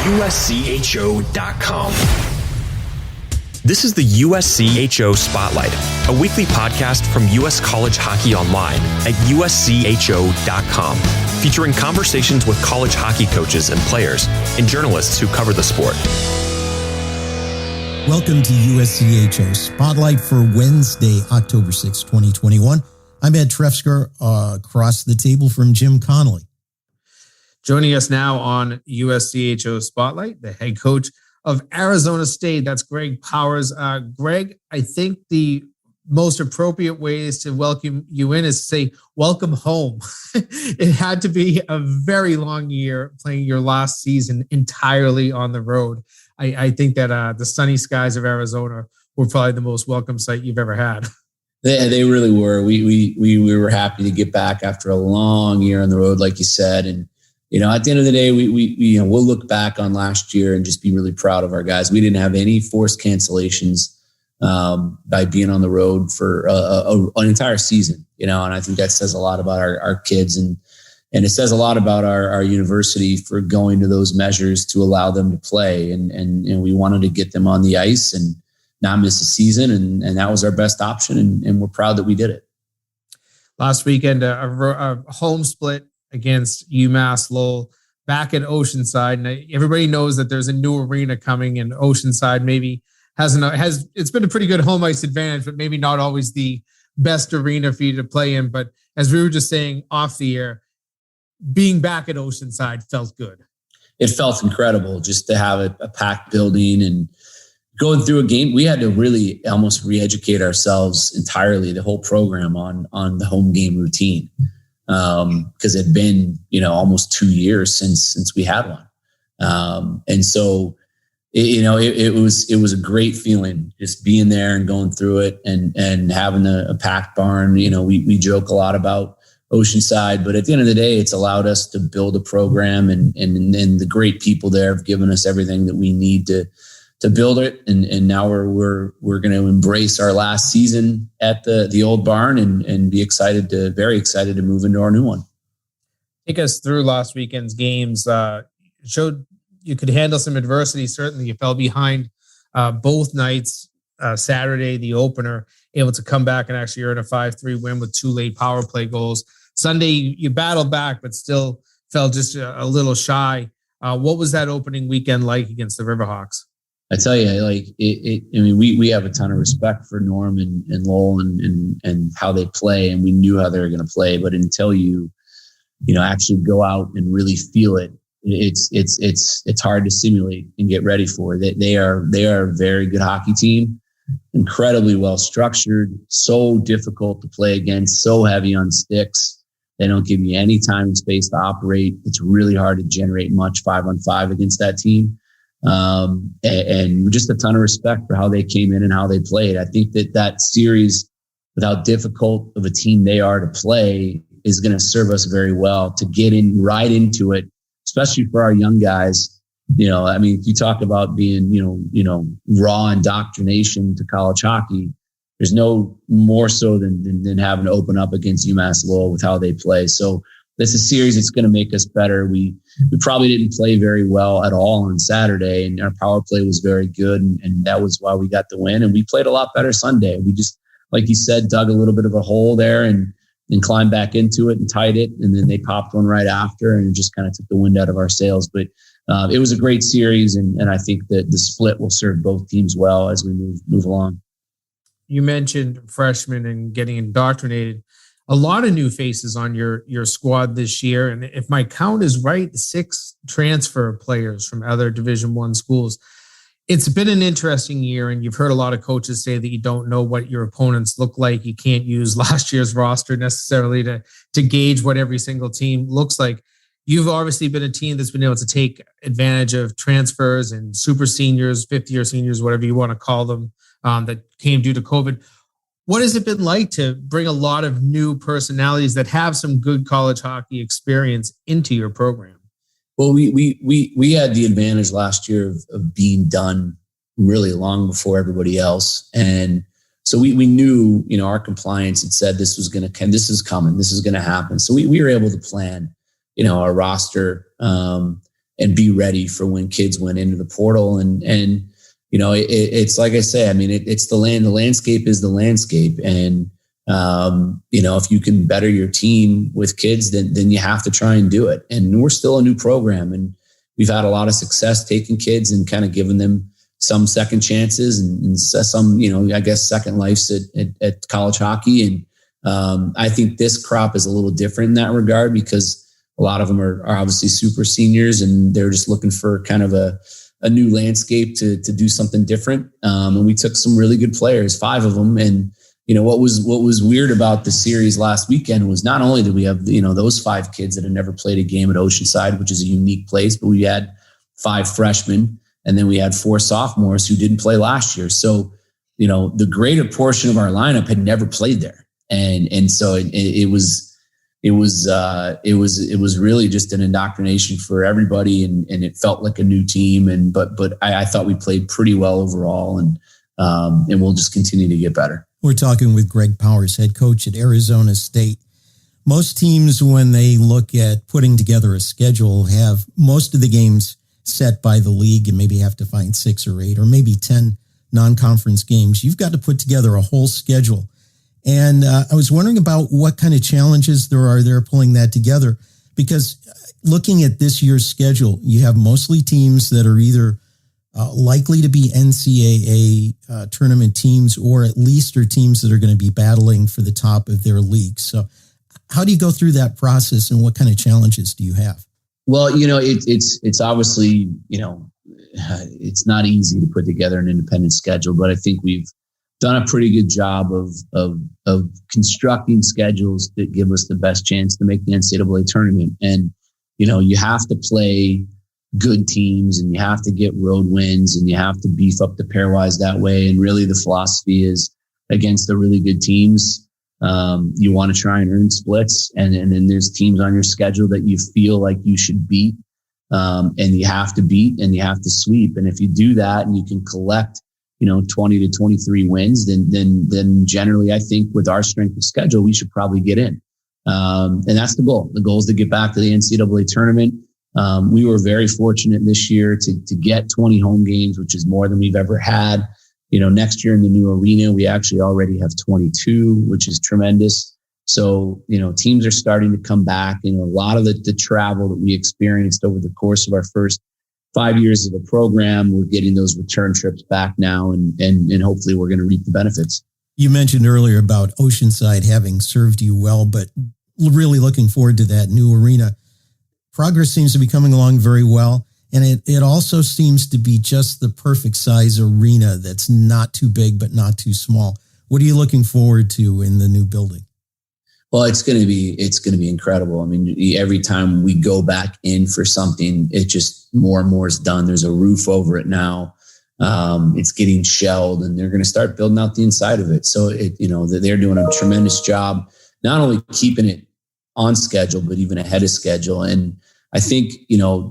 USCHO.com. This is the USCHO Spotlight, a weekly podcast from U.S. College Hockey Online at USCHO.com, featuring conversations with college hockey coaches and players and journalists who cover the sport. Welcome to USCHO Spotlight for Wednesday, October 6, 2021. I'm Ed Trefzger, across the table from Jim Connelly. Joining us now on USCHO Spotlight, the head coach of Arizona State. That's Greg Powers. Greg, I think the most appropriate ways to welcome you in is to say, welcome home. It had to be a very long year playing your last season entirely on the road. I think that the sunny skies of Arizona were probably the most welcome sight you've ever had. They really were. We were happy to get back after a long year on the road, like you said. And, you know, at the end of the day, we'll look back on last year and just be really proud of our guys. We didn't have any forced cancellations by being on the road for an entire season, you know, and I think that says a lot about our kids and it says a lot about our university for going to those measures to allow them to play. And we wanted to get them on the ice and not miss a season. And that was our best option. And we're proud that we did it. Last weekend, a home split against UMass Lowell back at Oceanside. And everybody knows that there's a new arena coming, and Oceanside maybe it's been a pretty good home ice advantage, but maybe not always the best arena for you to play in. But as we were just saying off the air, being back at Oceanside felt good. It felt incredible just to have a packed building and going through a game. We had to really almost re-educate ourselves entirely, the whole program on the home game routine. Because it had been, you know, almost 2 years since we had one. And so, it was a great feeling just being there and going through it and having a packed barn. You know, we joke a lot about Oceanside, but at the end of the day, it's allowed us to build a program and the great people there have given us everything that we need to build it. And now we're going to embrace our last season at the old barn and be very excited to move into our new one. Take us through last weekend's games. Showed you could handle some adversity. Certainly you fell behind both nights. Saturday, the opener, able to come back and actually earn a 5-3 win with 2 late power play goals. Sunday, you battled back, but still fell just a little shy. What was that opening weekend like against the Riverhawks? I tell you, like we have a ton of respect for Norm and Lowell and how they play, and we knew how they were going to play. But until you actually go out and really feel it, it's hard to simulate and get ready for. They are a very good hockey team, incredibly well structured, so difficult to play against, so heavy on sticks. They don't give you any time and space to operate. It's really hard to generate much 5-on-5 against that team. And just a ton of respect for how they came in and how they played. I think that series, with how difficult of a team they are to play, is going to serve us very well to get in right into it, especially for our young guys. You know, I mean, you talk about being, raw indoctrination to college hockey. There's no more so than having to open up against UMass Lowell with how they play. So this is a series that's going to make us better. We probably didn't play very well at all on Saturday, and our power play was very good, and that was why we got the win. And we played a lot better Sunday. We just, like you said, dug a little bit of a hole there and climbed back into it and tied it, and then they popped one right after, and it just kind of took the wind out of our sails. But it was a great series, and I think that the split will serve both teams well as we move along. You mentioned freshmen and getting indoctrinated. A lot of new faces on your squad this year. And if my count is right, 6 transfer players from other Division I schools. It's been an interesting year, and you've heard a lot of coaches say that you don't know what your opponents look like. You can't use last year's roster necessarily to gauge what every single team looks like. You've obviously been a team that's been able to take advantage of transfers and super seniors, 50-year seniors, whatever you want to call them, that came due to COVID. What has it been like to bring a lot of new personalities that have some good college hockey experience into your program? Well, we had the advantage last year of being done really long before everybody else. And so we knew, our compliance had said this is coming, this is going to happen. So we were able to plan, our roster be ready for when kids went into the portal. And it's like I say, I mean, it's the landscape is the landscape. And, if you can better your team with kids, then you have to try and do it. And we're still a new program, and we've had a lot of success taking kids and kind of giving them some second chances and some, I guess second lives at college hockey. And I think this crop is a little different in that regard, because a lot of them are obviously super seniors, and they're just looking for kind of a new landscape to do something different. And we took some really good players, 5 of them. And, what was weird about the series last weekend was not only did we have, those 5 kids that had never played a game at Oceanside, which is a unique place, but we had 5 freshmen, and then we had 4 sophomores who didn't play last year. So, the greater portion of our lineup had never played there. And so it was really just an indoctrination for everybody, and it felt like a new team. But I thought we played pretty well overall, and we'll just continue to get better. We're talking with Greg Powers, head coach at Arizona State. Most teams, when they look at putting together a schedule, have most of the games set by the league and maybe have to find 6 or 8 or maybe 10 non-conference games. You've got to put together a whole schedule. And I was wondering about what kind of challenges there are there pulling that together, because looking at this year's schedule, you have mostly teams that are either likely to be NCAA tournament teams, or at least are teams that are going to be battling for the top of their league. So how do you go through that process, and what kind of challenges do you have? Well, it's obviously, it's not easy to put together an independent schedule, but I think we've done a pretty good job of constructing schedules that give us the best chance to make the NCAA tournament. And, you have to play good teams, and you have to get road wins, and you have to beef up the pairwise that way. And really the philosophy is, against the really good teams, you want to try and earn splits. And then there's teams on your schedule that you feel like you should beat, and you have to beat, and you have to sweep. And if you do that and you can collect, 20 to 23 wins, then generally I think with our strength of schedule, we should probably get in. And that's the goal. The goal is to get back to the NCAA tournament. We were very fortunate this year to get 20 home games, which is more than we've ever had. Next year in the new arena, we actually already have 22, which is tremendous. So, teams are starting to come back. A lot of the travel that we experienced over the course of our first 5 years of the program, we're getting those return trips back now, and hopefully we're going to reap the benefits. You mentioned earlier about Oceanside having served you well, but really looking forward to that new arena. Progress seems to be coming along very well. And it also seems to be just the perfect size arena that's not too big, but not too small. What are you looking forward to in the new building? Well, it's going to be incredible. I mean, every time we go back in for something, it just more and more is done. There's a roof over it now. It's getting shelled, and they're going to start building out the inside of it. So they're doing a tremendous job, not only keeping it on schedule, but even ahead of schedule. And I think,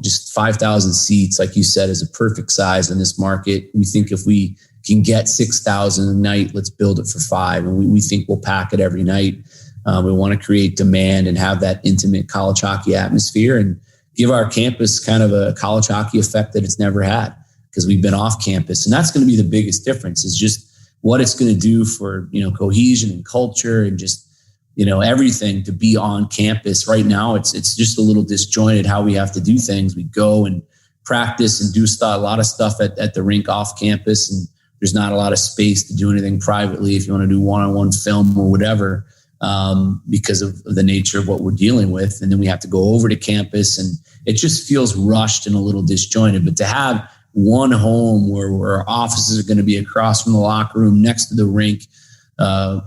just 5,000 seats, like you said, is a perfect size in this market. We think if we can get 6,000 a night, let's build it for 5. And we think we'll pack it every night. We want to create demand and have that intimate college hockey atmosphere, and give our campus kind of a college hockey effect that it's never had, because we've been off campus. And that's going to be the biggest difference, is just what it's going to do for, cohesion and culture, and just, everything to be on campus. Right now, it's just a little disjointed how we have to do things. We go and practice and do a lot of stuff at the rink off campus, and there's not a lot of space to do anything privately if you want to do one-on-one film or whatever, because of the nature of what we're dealing with. And then we have to go over to campus, and it just feels rushed and a little disjointed. But to have one home where our offices are going to be across from the locker room, next to the rink,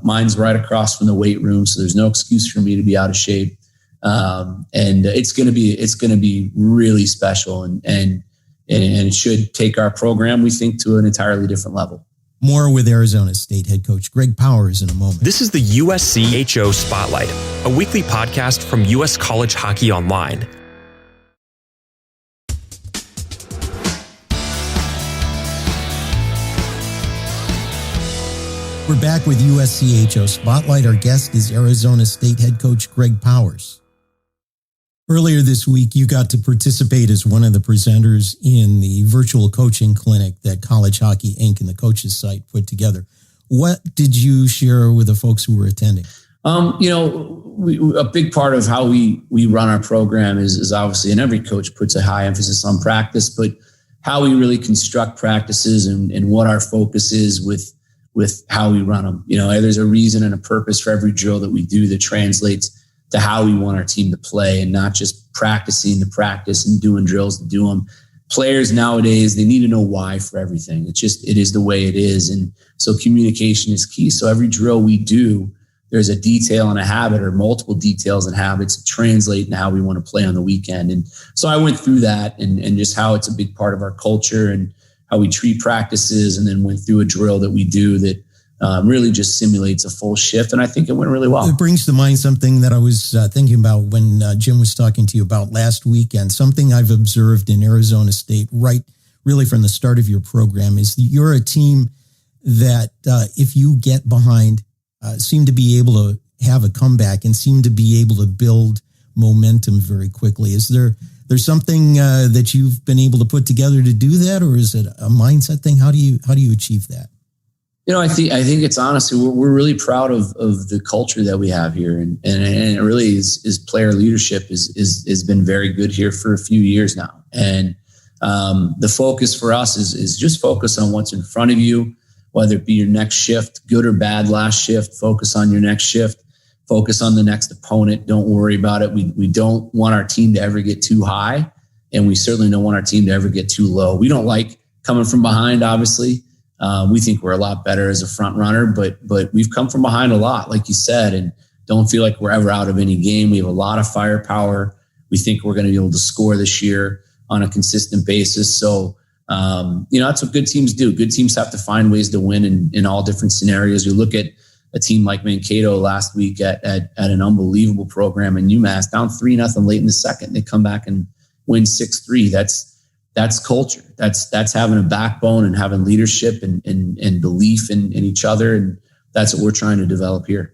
mine's right across from the weight room, so there's no excuse for me to be out of shape. And it's going to be really special, and it should take our program, we think, to an entirely different level. More with Arizona State head coach Greg Powers in a moment. This is the USCHO Spotlight, a weekly podcast from US College Hockey Online. We're back with USCHO Spotlight. Our guest is Arizona State head coach Greg Powers. Earlier this week, you got to participate as one of the presenters in the virtual coaching clinic that College Hockey Inc. and the coaches site put together. What did you share with the folks who were attending? A big part of how we run our program is obviously, and every coach puts a high emphasis on practice, but how we really construct practices and what our focus is with how we run them. There's a reason and a purpose for every drill that we do that translates to how we want our team to play, and not just practicing to practice and doing drills to do them. Players nowadays, they need to know why for everything. It is the way it is. And so communication is key. So every drill we do, there's a detail and a habit, or multiple details and habits that translate into how we want to play on the weekend. And so I went through that and just how it's a big part of our culture and how we treat practices, and then went through a drill that we do that really just simulates a full shift. And I think it went really well. It brings to mind something that I was thinking about when Jim was talking to you about last weekend. Something I've observed in Arizona State, right, really from the start of your program, is that you're a team that if you get behind, seem to be able to have a comeback and seem to be able to build momentum very quickly. Is there's something that you've been able to put together to do that, or is it a mindset thing? How do you achieve that? I think it's honestly, we're really proud of the culture that we have here. And it really is player leadership has been very good here for a few years now. And the focus for us is just focus on what's in front of you, whether it be your next shift, good or bad last shift, focus on your next shift, focus on the next opponent. Don't worry about it. We don't want our team to ever get too high, and we certainly don't want our team to ever get too low. We don't like coming from behind, obviously. We think we're a lot better as a front runner, but we've come from behind a lot, like you said, and don't feel like we're ever out of any game. We have a lot of firepower. We think we're going to be able to score this year on a consistent basis. So, that's what good teams do. Good teams have to find ways to win in all different scenarios. You look at a team like Mankato last week at an unbelievable program in UMass, down 3-0 late in the second. They come back and win 6-3. That's culture. That's having a backbone and having leadership and belief in each other. And that's what we're trying to develop here.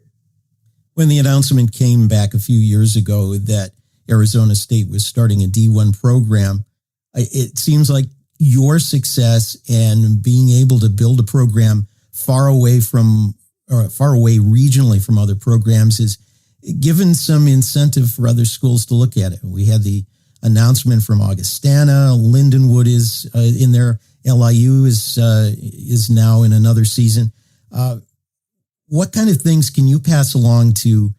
When the announcement came back a few years ago that Arizona State was starting a D1 program, it seems like your success and being able to build a program far away regionally from other programs is given some incentive for other schools to look at it. We had the announcement from Augustana. Lindenwood is in there. LIU is now in another season. What kind of things can you pass along to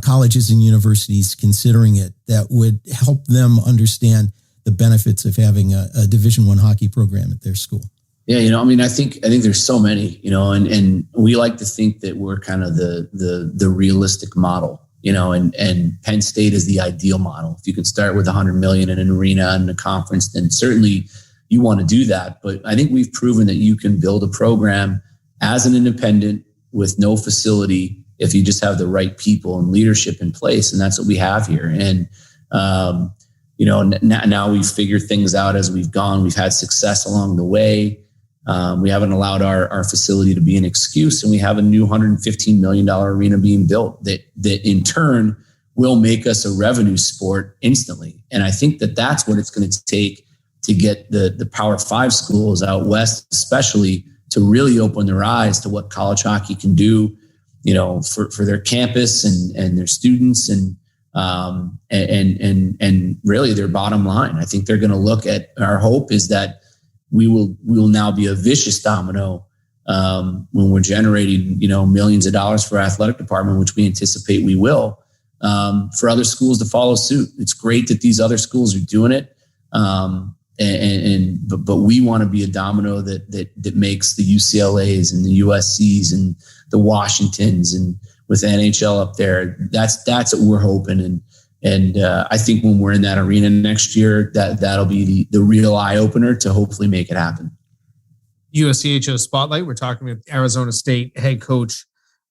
colleges and universities considering it that would help them understand the benefits of having a Division I hockey program at their school? Yeah, I think there's so many, and we like to think that we're kind of the realistic model. And Penn State is the ideal model. If you can start with $100 million in an arena and a conference, then certainly you want to do that. But I think we've proven that you can build a program as an independent with no facility if you just have the right people and leadership in place. And that's what we have here. And, now we've figured things out as we've gone. We've had success along the way. We haven't allowed our facility to be an excuse, and we have a new $115 million arena being built that in turn will make us a revenue sport instantly. And I think that's what it's going to take to get the Power 5 schools out west, especially, to really open their eyes to what college hockey can do, for their campus and their students and really their bottom line. I think they're going to look at, our hope is that we will now be a vicious domino when we're generating, millions of dollars for our athletic department, which we anticipate we will, for other schools to follow suit. It's great that these other schools are doing it. But we want to be a domino that makes the UCLAs and the USCs and the Washingtons, and with NHL up there, that's what we're hoping. And I think when we're in that arena next year, that'll be the real eye opener to hopefully make it happen. USCHO Spotlight. We're talking with Arizona State head coach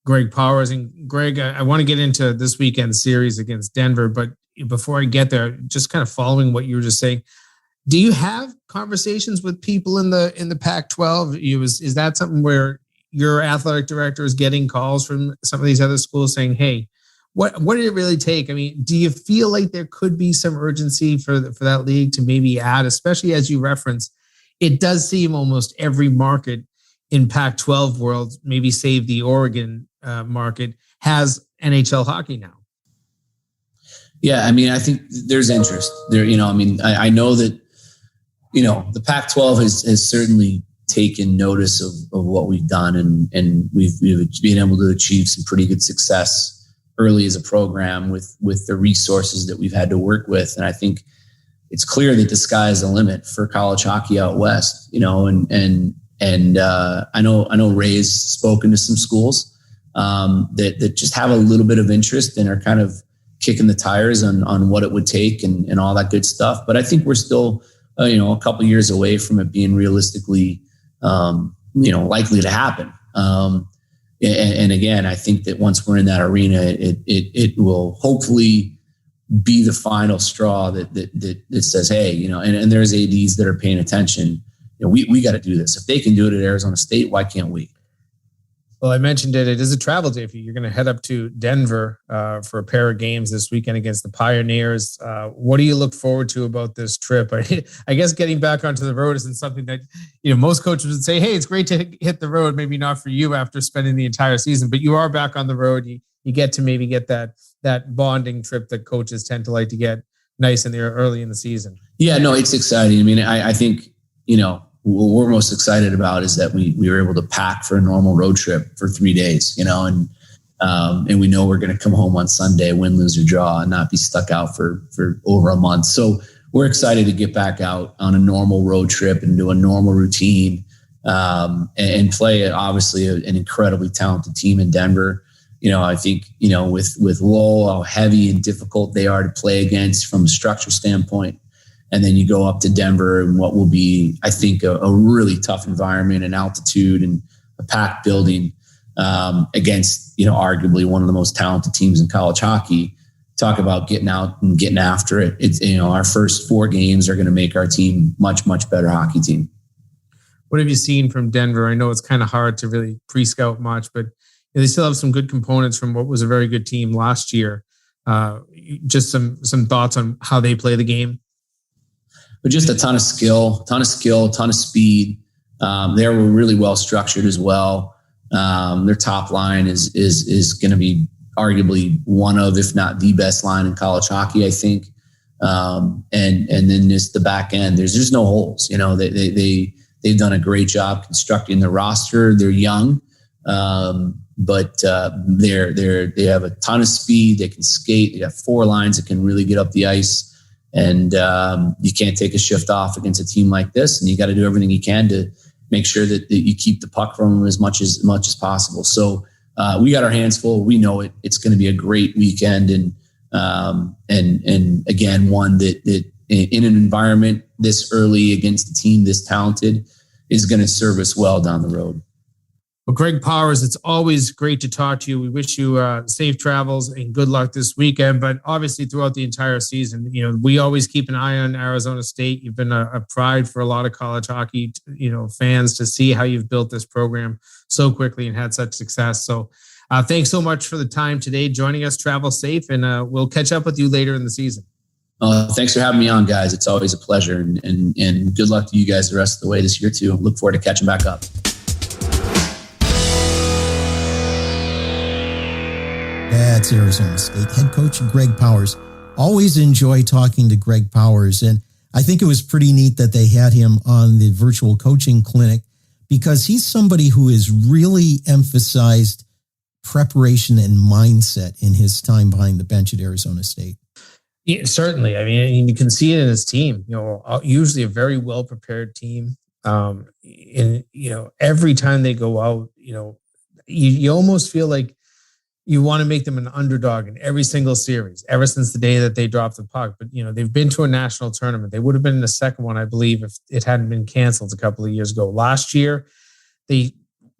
Greg Powers. And Greg, I want to get into this weekend series against Denver, but before I get there, just kind of following what you were just saying, do you have conversations with people in the Pac-12? Is that something where your athletic director is getting calls from some of these other schools saying, "Hey, what did it really take? I mean, do you feel like there could be some urgency for that league to maybe add, especially as you reference, it does seem almost every market in Pac-12 world, maybe save the Oregon market, has NHL hockey now. Yeah, I mean, I think there's interest there. I know that, the Pac-12 has certainly taken notice of what we've done, and we've been able to achieve some pretty good success early as a program with the resources that we've had to work with. And I think it's clear that the sky is the limit for college hockey out west, and I know Ray's spoken to some schools that just have a little bit of interest and are kind of kicking the tires on what it would take and all that good stuff. But I think we're still, a couple years away from it being realistically, likely to happen. And again, I think that once we're in that arena, it will hopefully be the final straw that says, hey, and there's ADs that are paying attention. We got to do this. If they can do it at Arizona State, why can't we? Well, I mentioned it. It is a travel day for you. You're going to head up to Denver for a pair of games this weekend against the Pioneers. What do you look forward to about this trip? I guess getting back onto the road isn't something that, most coaches would say, hey, it's great to hit the road. Maybe not for you after spending the entire season, but you are back on the road. You get to maybe get that bonding trip that coaches tend to like to get nice in there early in the season. Yeah, no, it's exciting. I mean, I think, what we're most excited about is that we were able to pack for a normal road trip for 3 days, and we know we're going to come home on Sunday, win, lose, or draw, and not be stuck out for over a month. So we're excited to get back out on a normal road trip and do a normal routine, and play obviously an incredibly talented team in Denver. I think, with Lowell, how heavy and difficult they are to play against from a structure standpoint. And then you go up to Denver and what will be, I think, a really tough environment and altitude and a packed building against, arguably one of the most talented teams in college hockey. Talk about getting out and getting after it. It's, our first 4 games are going to make our team much, much better hockey team. What have you seen from Denver? I know it's kind of hard to really pre-scout much, but they still have some good components from what was a very good team last year. Just some thoughts on how they play the game. But just a ton of skill, ton of speed. They were really well structured as well. Their top line is going to be arguably one of, if not the best line in college hockey, I think. And then just the back end, there's just no holes. They've done a great job constructing the roster. They're young, but they have a ton of speed. They can skate. They got 4 lines that can really get up the ice. And you can't take a shift off against a team like this, and you got to do everything you can to make sure that you keep the puck from them as much as possible. So we got our hands full. We know it. It's going to be a great weekend, and again, one that in an environment this early against a team this talented is going to serve us well down the road. Well, Greg Powers, it's always great to talk to you. We wish you safe travels and good luck this weekend, but obviously throughout the entire season, we always keep an eye on Arizona State. You've been a pride for a lot of college hockey, fans to see how you've built this program so quickly and had such success. So thanks so much for the time today, joining us. Travel safe, and we'll catch up with you later in the season. Thanks for having me on, guys. It's always a pleasure, and good luck to you guys the rest of the way this year too. Look forward to catching back up. That's Arizona State head coach Greg Powers. Always enjoy talking to Greg Powers. And I think it was pretty neat that they had him on the virtual coaching clinic because he's somebody who has really emphasized preparation and mindset in his time behind the bench at Arizona State. Yeah, certainly. I mean, you can see it in his team, usually a very well-prepared team. And, every time they go out, you almost feel like you want to make them an underdog in every single series ever since the day that they dropped the puck. But, they've been to a national tournament. They would have been in the second one, I believe, if it hadn't been canceled a couple of years ago. Last year, they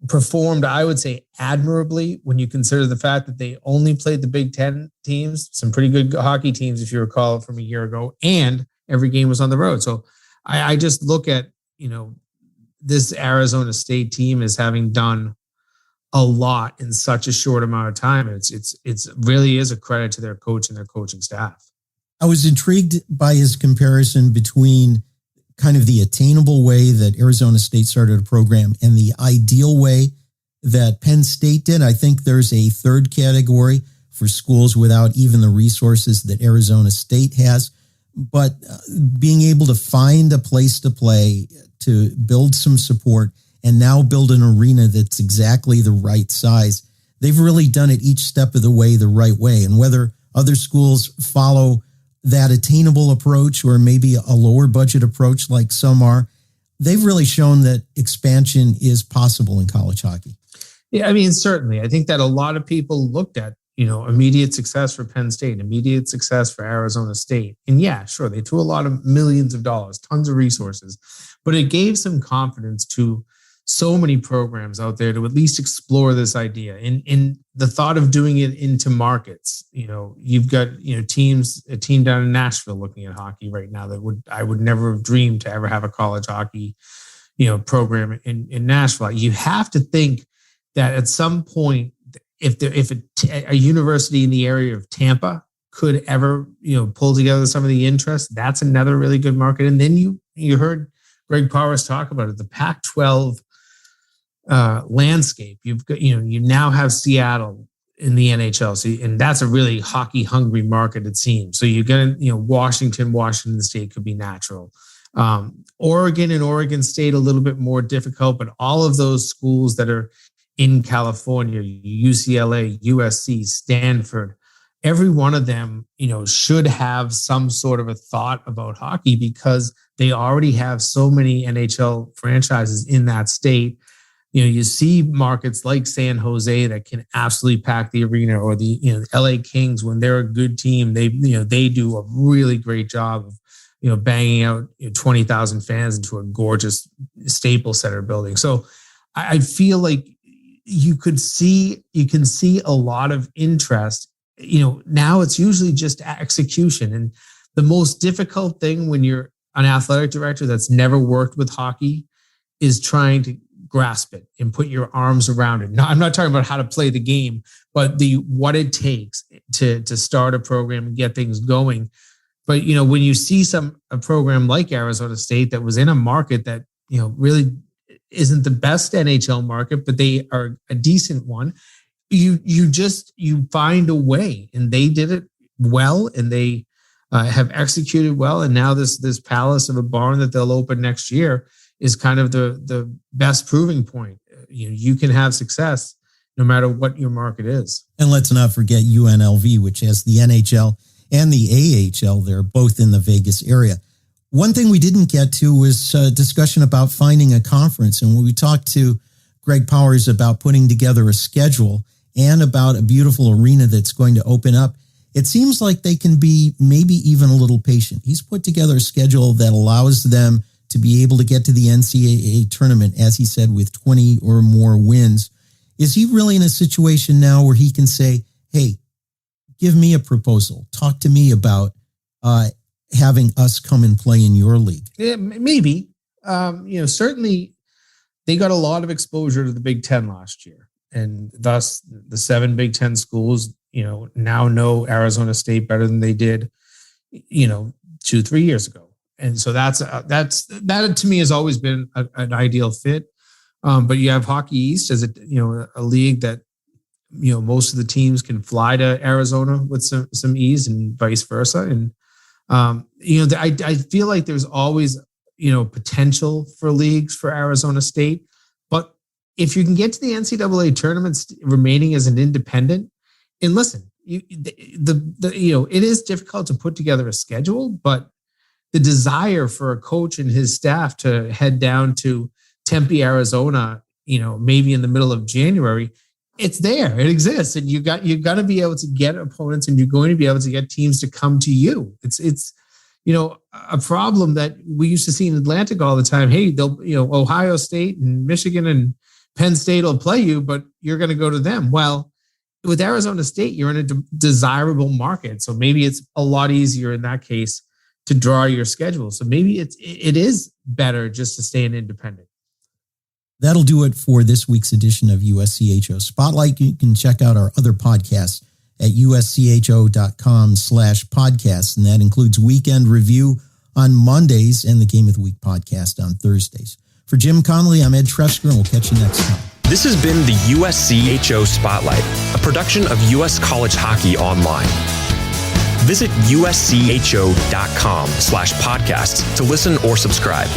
performed, I would say, admirably when you consider the fact that they only played the Big Ten teams, some pretty good hockey teams, if you recall from a year ago, and every game was on the road. So I just look at, this Arizona State team as having done a lot in such a short amount of time. It's really is a credit to their coach and their coaching staff. I was intrigued by his comparison between kind of the attainable way that Arizona State started a program and the ideal way that Penn State did. I think there's a third category for schools without even the resources that Arizona State has. But being able to find a place to play, to build some support, and now build an arena that's exactly the right size, they've really done it each step of the right way. And whether other schools follow that attainable approach or maybe a lower budget approach like some are, they've really shown that expansion is possible in college hockey. Yeah, I mean, certainly. I think that a lot of people looked at, immediate success for Penn State, immediate success for Arizona State. And yeah, sure, they threw a lot of millions of dollars, tons of resources, but it gave some confidence to so many programs out there to at least explore this idea. In the thought of doing it into markets, you've got, a team down in Nashville looking at hockey right now that I would never have dreamed to ever have a college hockey, program in Nashville. You have to think that at some point, if a university in the area of Tampa could ever, pull together some of the interest, that's another really good market. And then you heard Greg Powers talk about it, the Pac-12 landscape. You've got, you now have Seattle in the NHL, and that's a really hockey hungry market, it seems. So you're going to, Washington State could be natural. Oregon and Oregon State a little bit more difficult, but all of those schools that are in California, UCLA, USC, Stanford, every one of them, should have some sort of a thought about hockey because they already have so many NHL franchises in that state. You see markets like San Jose that can absolutely pack the arena, or the LA Kings, when they're a good team, they do a really great job of banging out 20,000 fans into a gorgeous Staples Center building. So I feel like you can see a lot of interest. Now it's usually just execution. And the most difficult thing when you're an athletic director that's never worked with hockey is trying to grasp it and put your arms around it. Now, I'm not talking about how to play the game, but what it takes to start a program and get things going. But, when you see a program like Arizona State that was in a market that, really isn't the best NHL market, but they are a decent one, you find a way, and they did it well, and they have executed well. And now this palace of a barn that they'll open next year is kind of the best proving point. You can have success no matter what your market is. And let's not forget UNLV, which has the NHL and the AHL. They're both in the Vegas area. One thing we didn't get to was a discussion about finding a conference. And when we talked to Greg Powers about putting together a schedule and about a beautiful arena that's going to open up, it seems like they can be maybe even a little patient. He's put together a schedule that allows them to be able to get to the NCAA tournament, as he said, with 20 or more wins. Is he really in a situation now where he can say, hey, give me a proposal, talk to me about having us come and play in your league? Yeah, maybe. Certainly they got a lot of exposure to the Big Ten last year. And thus the 7 Big Ten schools, now know Arizona State better than they did, 2-3 years ago. And so that to me has always been an ideal fit. But you have Hockey East as a league that, most of the teams can fly to Arizona with some ease, and vice versa. And, I feel like there's always, potential for leagues for Arizona State. But if you can get to the NCAA tournaments remaining as an independent, and listen, it is difficult to put together a schedule, but the desire for a coach and his staff to head down to Tempe, Arizona, maybe in the middle of January, it's there. It exists. And you've got to be able to get opponents, and you're going to be able to get teams to come to you. It's a problem that we used to see in Atlantic all the time. Hey, they'll, Ohio State and Michigan and Penn State will play you, but you're going to go to them. Well, with Arizona State, you're in a desirable market. So maybe it's a lot easier in that case to draw your schedule. So maybe it is better just to stay an independent. That'll do it for this week's edition of USCHO Spotlight. You can check out our other podcasts at uscho.com/podcasts, and that includes Weekend Review on Mondays and the Game of the Week podcast on Thursdays. For Jim Connelly, I'm Ed Trefzger, and we'll catch you next time. This has been the USCHO Spotlight, a production of U.S. College Hockey Online. Visit uscho.com/podcasts to listen or subscribe.